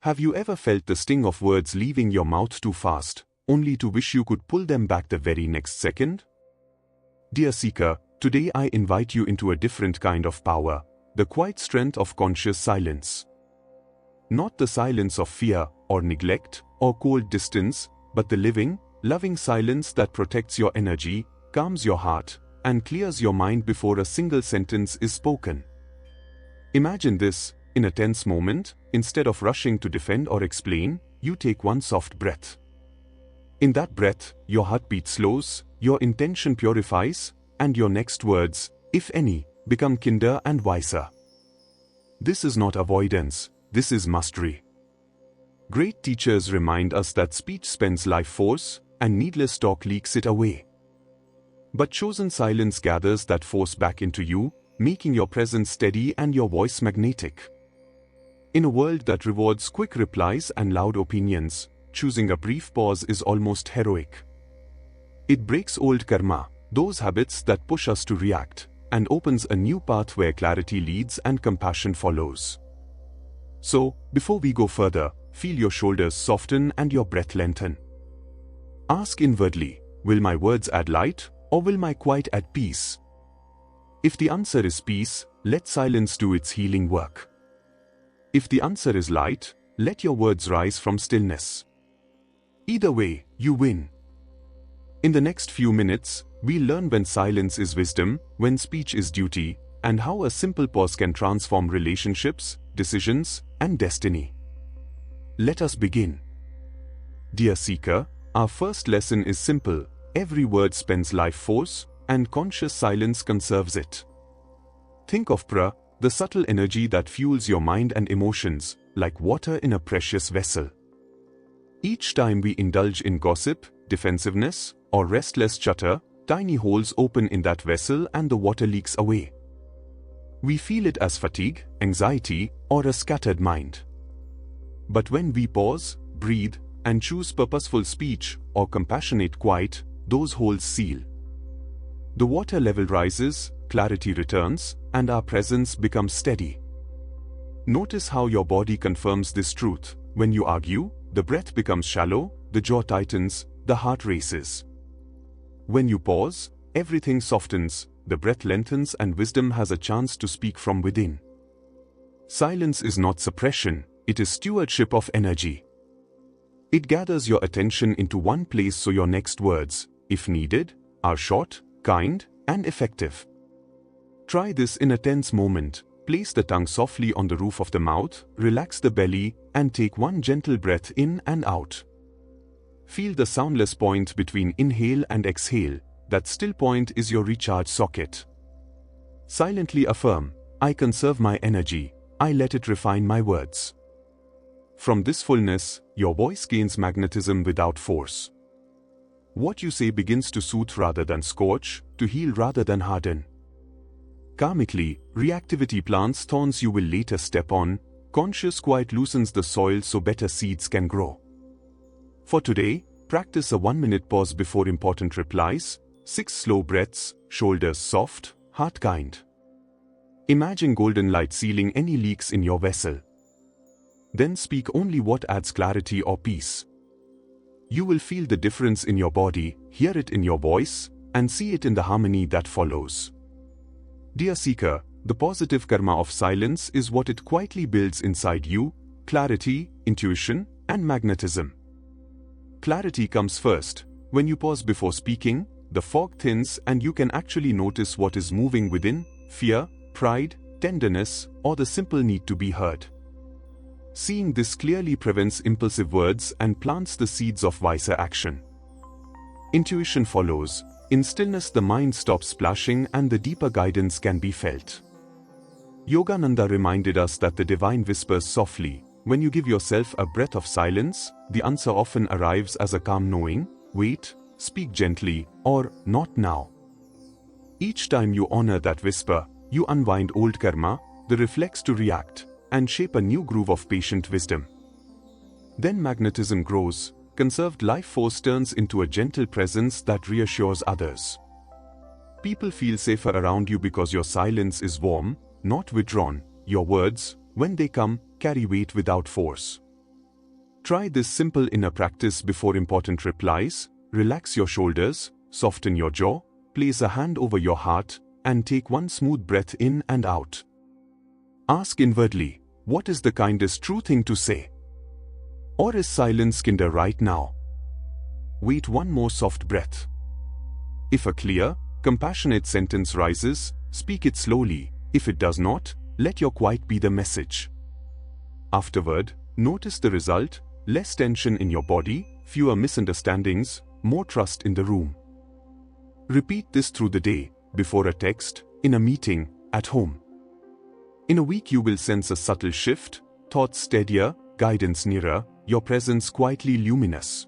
Have you ever felt the sting of words leaving your mouth too fast, only to wish you could pull them back the very next second? Dear seeker, today I invite you into a different kind of power, the quiet strength of conscious silence. Not the silence of fear, or neglect, or cold distance, but the living, loving silence that protects your energy, calms your heart, and clears your mind before a single sentence is spoken. Imagine this: in a tense moment, instead of rushing to defend or explain, you take one soft breath. In that breath, your heartbeat slows, your intention purifies, and your next words, if any, become kinder and wiser. This is not avoidance, this is mastery. Great teachers remind us that speech spends life force, and needless talk leaks it away. But chosen silence gathers that force back into you, making your presence steady and your voice magnetic. In a world that rewards quick replies and loud opinions, choosing a brief pause is almost heroic. It breaks old karma, those habits that push us to react, and opens a new path where clarity leads and compassion follows. So, before we go further, feel your shoulders soften and your breath lengthen. Ask inwardly, will my words add light, or will my quiet add peace? If the answer is peace, let silence do its healing work. If the answer is light, let your words rise from stillness. Either way, you win. In the next few minutes, we'll learn when silence is wisdom, when speech is duty, and how a simple pause can transform relationships, decisions, and destiny. Let us begin. Dear seeker, our first lesson is simple: every word spends life force, and conscious silence conserves it. Think of prāṇa, the subtle energy that fuels your mind and emotions, like water in a precious vessel. Each time we indulge in gossip, defensiveness, or restless chatter, tiny holes open in that vessel and the water leaks away. We feel it as fatigue, anxiety, or a scattered mind. But when we pause, breathe, and choose purposeful speech or compassionate quiet, those holes seal. The water level rises, clarity returns, and our presence becomes steady. Notice how your body confirms this truth. When you argue, the breath becomes shallow, the jaw tightens, the heart races. When you pause, everything softens, the breath lengthens, and wisdom has a chance to speak from within. Silence is not suppression, it is stewardship of energy. It gathers your attention into one place so your next words, if needed, are short, kind, and effective. Try this in a tense moment. Place the tongue softly on the roof of the mouth, relax the belly, and take one gentle breath in and out. Feel the soundless point between inhale and exhale. That still point is your recharge socket. Silently affirm, I conserve my energy, I let it refine my words. From this fullness, your voice gains magnetism without force. What you say begins to soothe rather than scorch, to heal rather than harden. Karmically, reactivity plants thorns you will later step on. Conscious quiet loosens the soil so better seeds can grow. For today, practice a 1-minute pause before important replies, 6 slow breaths, shoulders soft, heart kind. Imagine golden light sealing any leaks in your vessel. Then speak only what adds clarity or peace. You will feel the difference in your body, hear it in your voice, and see it in the harmony that follows. Dear seeker, the positive karma of silence is what it quietly builds inside you: clarity, intuition, and magnetism. Clarity comes first. When you pause before speaking, the fog thins and you can actually notice what is moving within: fear, pride, tenderness, or the simple need to be heard. Seeing this clearly prevents impulsive words and plants the seeds of wiser action. Intuition follows. In stillness the mind stops splashing and the deeper guidance can be felt. Yogananda reminded us that the divine whispers softly. When you give yourself a breath of silence, the answer often arrives as a calm knowing, wait, speak gently, or not now. Each time you honor that whisper, you unwind old karma, the reflex to react, and shape a new groove of patient wisdom. Then magnetism grows, conserved life force turns into a gentle presence that reassures others. People feel safer around you because your silence is warm, not withdrawn. Your words, when they come, carry weight without force. Try this simple inner practice before important replies. Relax your shoulders, soften your jaw, place a hand over your heart, and take one smooth breath in and out. Ask inwardly, what is the kindest true thing to say? Or is silence kinder right now? Wait one more soft breath. If a clear, compassionate sentence rises, speak it slowly. If it does not, let your quiet be the message. Afterward, notice the result: less tension in your body, fewer misunderstandings, more trust in the room. Repeat this through the day, before a text, in a meeting, at home. In a week you will sense a subtle shift, thoughts steadier, guidance nearer, your presence quietly luminous.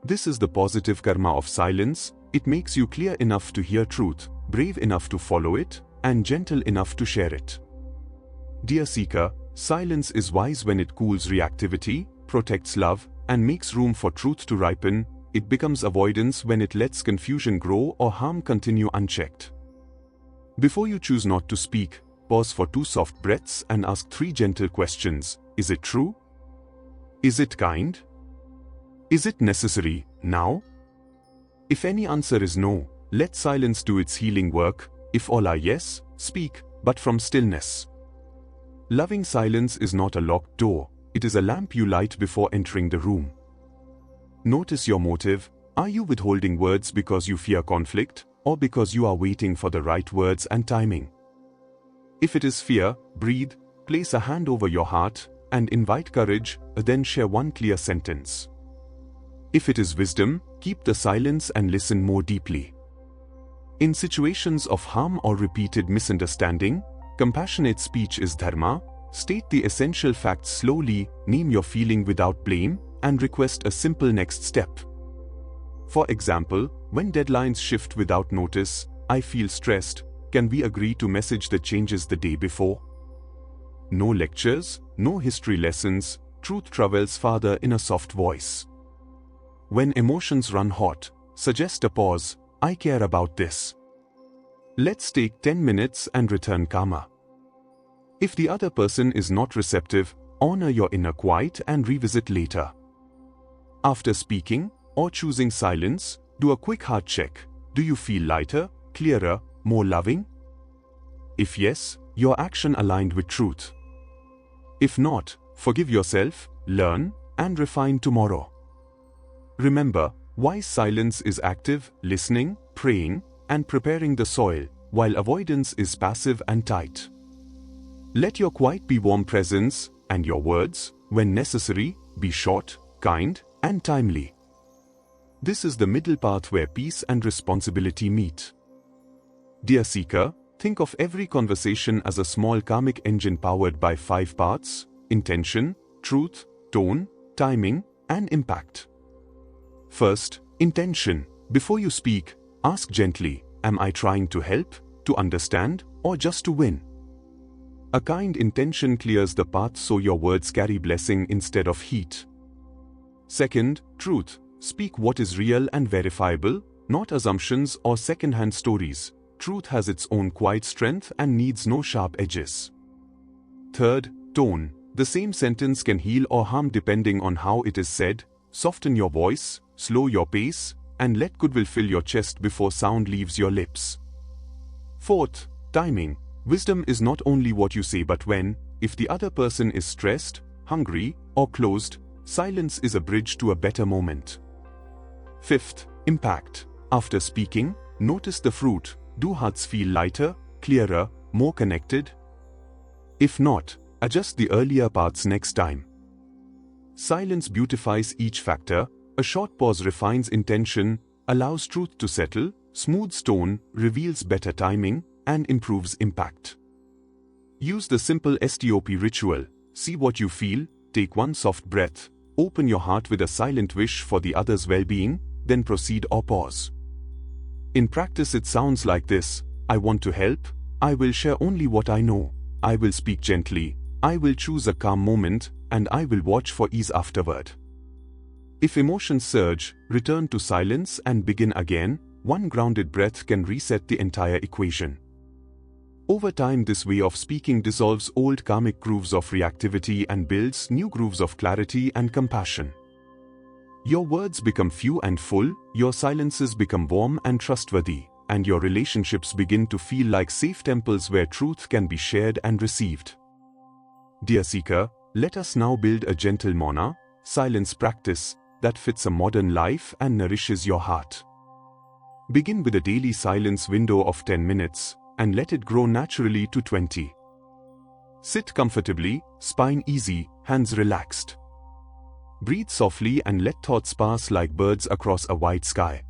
This is the positive karma of silence. It makes you clear enough to hear truth, brave enough to follow it, and gentle enough to share it. Dear seeker, silence is wise when it cools reactivity, protects love, and makes room for truth to ripen. It becomes avoidance when it lets confusion grow or harm continue unchecked. Before you choose not to speak, pause for 2 soft breaths and ask 3 gentle questions. Is it true? Is it kind? Is it necessary, now? If any answer is no, let silence do its healing work. If all are yes, speak, but from stillness. Loving silence is not a locked door, it is a lamp you light before entering the room. Notice your motive. Are you withholding words because you fear conflict, or because you are waiting for the right words and timing? If it is fear, breathe, place a hand over your heart, and invite courage, then share one clear sentence. If it is wisdom, keep the silence and listen more deeply. In situations of harm or repeated misunderstanding, compassionate speech is dharma. State the essential facts slowly, name your feeling without blame, and request a simple next step. For example, when deadlines shift without notice, I feel stressed. Can we agree to message the changes the day before? No lectures, no history lessons, truth travels farther in a soft voice. When emotions run hot, suggest a pause. I care about this. Let's take 10 minutes and return calmer. If the other person is not receptive, honor your inner quiet and revisit later. After speaking, or choosing silence, do a quick heart check. Do you feel lighter, clearer, more loving? If yes, your action aligned with truth. If not, forgive yourself, learn, and refine tomorrow. Remember, wise silence is active, listening, praying, and preparing the soil, while avoidance is passive and tight. Let your quiet be warm presence, and your words, when necessary, be short, kind, and timely. This is the middle path where peace and responsibility meet. Dear seeker, think of every conversation as a small karmic engine powered by 5 parts: intention, truth, tone, timing, and impact. First, intention. Before you speak, ask gently, am I trying to help, to understand, or just to win? A kind intention clears the path so your words carry blessing instead of heat. Second, truth. Speak what is real and verifiable, not assumptions or second-hand stories. Truth has its own quiet strength and needs no sharp edges. Third, tone. The same sentence can heal or harm depending on how it is said. Soften your voice, slow your pace, and let goodwill fill your chest before sound leaves your lips. Fourth, timing. Wisdom is not only what you say but when. If the other person is stressed, hungry, or closed, silence is a bridge to a better moment. Fifth, impact. After speaking, notice the fruit. Do hearts feel lighter, clearer, more connected? If not, adjust the earlier parts next time. Silence beautifies each factor. A short pause refines intention, allows truth to settle, smooths tone, reveals better timing, and improves impact. Use the simple STOP ritual. See what you feel, take one soft breath, open your heart with a silent wish for the other's well-being, then proceed or pause. In practice it sounds like this: I want to help, I will share only what I know, I will speak gently, I will choose a calm moment, and I will watch for ease afterward. If emotions surge, return to silence and begin again. One grounded breath can reset the entire equation. Over time, this way of speaking dissolves old karmic grooves of reactivity and builds new grooves of clarity and compassion. Your words become few and full, your silences become warm and trustworthy, and your relationships begin to feel like safe temples where truth can be shared and received. Dear seeker, let us now build a gentle mauna, silence practice, that fits a modern life and nourishes your heart. Begin with a daily silence window of 10 minutes, and let it grow naturally to 20. Sit comfortably, spine easy, hands relaxed. Breathe softly and let thoughts pass like birds across a white sky.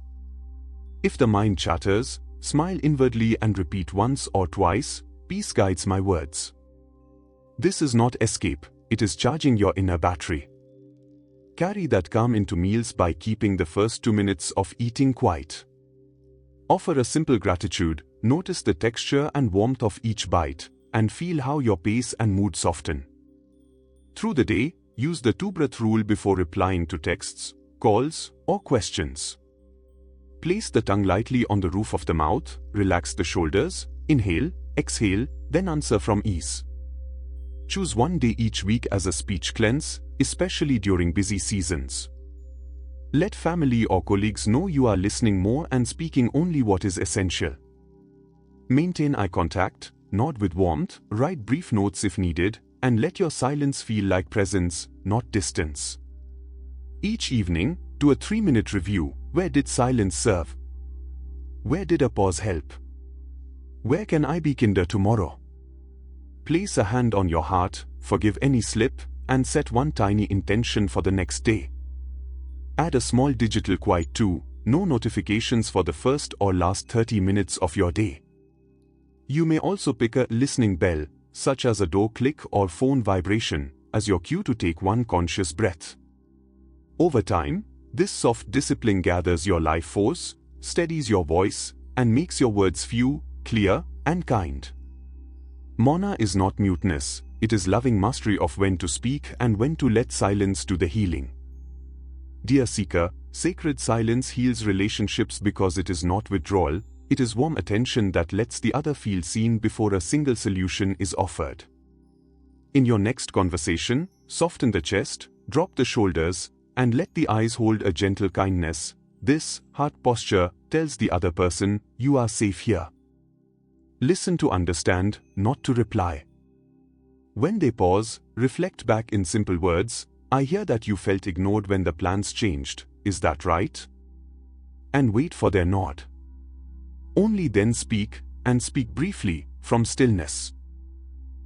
If the mind chatters, smile inwardly and repeat once or twice, "Peace guides my words." This is not escape, it is charging your inner battery. Carry that calm into meals by keeping the first 2 minutes of eating quiet. Offer a simple gratitude, notice the texture and warmth of each bite, and feel how your pace and mood soften. Through the day, use the 2-breath rule before replying to texts, calls, or questions. Place the tongue lightly on the roof of the mouth, relax the shoulders, inhale, exhale, then answer from ease. Choose one day each week as a speech cleanse, especially during busy seasons. Let family or colleagues know you are listening more and speaking only what is essential. Maintain eye contact, nod with warmth, write brief notes if needed, and let your silence feel like presence, not distance. Each evening, do a 3-minute review. Where did silence serve? Where did a pause help? Where can I be kinder tomorrow? Place a hand on your heart, forgive any slip, and set one tiny intention for the next day. Add a small digital quiet too, no notifications for the first or last 30 minutes of your day. You may also pick a listening bell, such as a door click or phone vibration, as your cue to take one conscious breath. Over time, this soft discipline gathers your life force, steadies your voice, and makes your words few, clear, and kind. Mauna is not muteness, it is loving mastery of when to speak and when to let silence do the healing. Dear seeker, sacred silence heals relationships because it is not withdrawal, it is warm attention that lets the other feel seen before a single solution is offered. In your next conversation, soften the chest, drop the shoulders, and let the eyes hold a gentle kindness. This heart posture tells the other person, you are safe here. Listen to understand, not to reply. When they pause, reflect back in simple words, I hear that you felt ignored when the plans changed, is that right? And wait for their nod. Only then speak, and speak briefly, from stillness.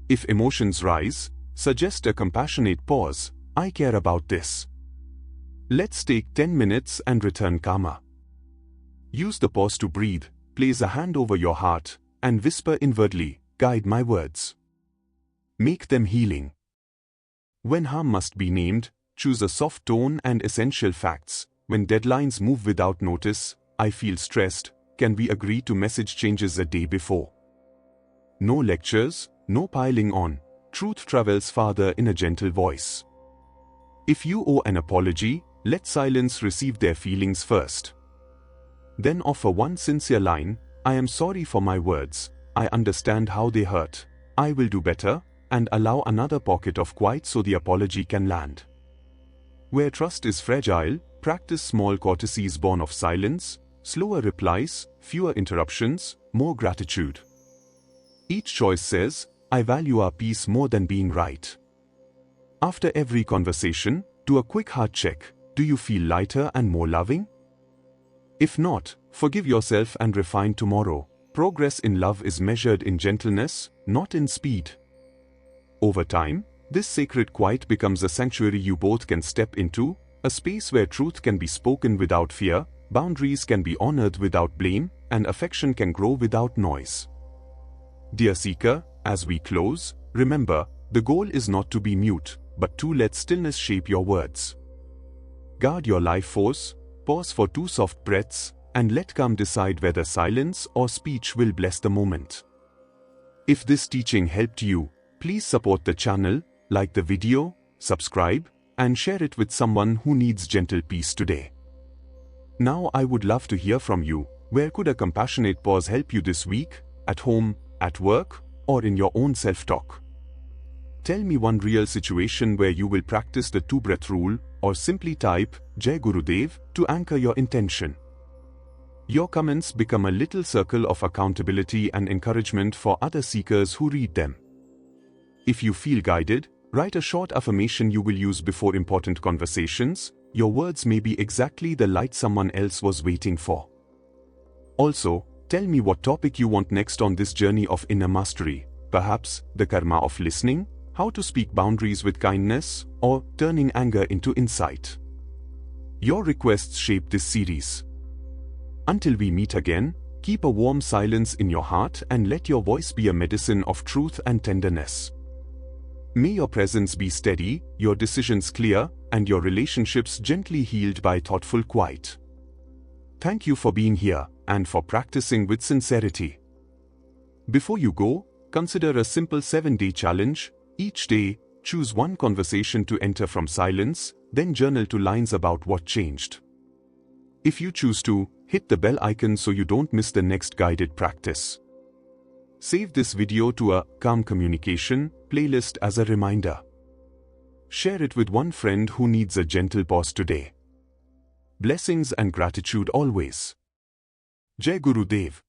If emotions rise, suggest a compassionate pause, I care about this. Let's take 10 minutes and return calmer. Use the pause to breathe, place a hand over your heart, and whisper inwardly, guide my words. Make them healing. When harm must be named, choose a soft tone and essential facts. When deadlines move without notice, I feel stressed, can we agree to message changes a day before? No lectures, no piling on. Truth travels farther in a gentle voice. If you owe an apology, let silence receive their feelings first. Then offer one sincere line, I am sorry for my words, I understand how they hurt, I will do better, and allow another pocket of quiet so the apology can land. Where trust is fragile, practice small courtesies born of silence, slower replies, fewer interruptions, more gratitude. Each choice says, I value our peace more than being right. After every conversation, do a quick heart check. Do you feel lighter and more loving? If not, forgive yourself and refine tomorrow. Progress in love is measured in gentleness, not in speed. Over time, this sacred quiet becomes a sanctuary you both can step into, a space where truth can be spoken without fear, boundaries can be honored without blame, and affection can grow without noise. Dear seeker, as we close, remember, the goal is not to be mute, but to let stillness shape your words. Guard your life force, pause for 2 soft breaths, and let calm decide whether silence or speech will bless the moment. If this teaching helped you, please support the channel, like the video, subscribe, and share it with someone who needs gentle peace today. Now I would love to hear from you. Where could a compassionate pause help you this week? At home, at work, or in your own self-talk. Tell me one real situation where you will practice the 2-breath rule, or simply type Jai Gurudev to anchor your intention. Your comments become a little circle of accountability and encouragement for other seekers who read them. If you feel guided, write a short affirmation you will use before important conversations. Your words may be exactly the light someone else was waiting for. Also, tell me what topic you want next on this journey of inner mastery. Perhaps the karma of listening, how to speak boundaries with kindness, or turning anger into insight. Your requests shape this series. Until we meet again, keep a warm silence in your heart and let your voice be a medicine of truth and tenderness. May your presence be steady, your decisions clear, and your relationships gently healed by thoughtful quiet. Thank you for being here and for practicing with sincerity. Before you go, consider a simple 7-day challenge. Each day, choose one conversation to enter from silence, then journal 2 lines about what changed. If you choose to, hit the bell icon so you don't miss the next guided practice. Save this video to a Calm Communication playlist as a reminder. Share it with one friend who needs a gentle pause today. Blessings and gratitude always. Jai Gurudev.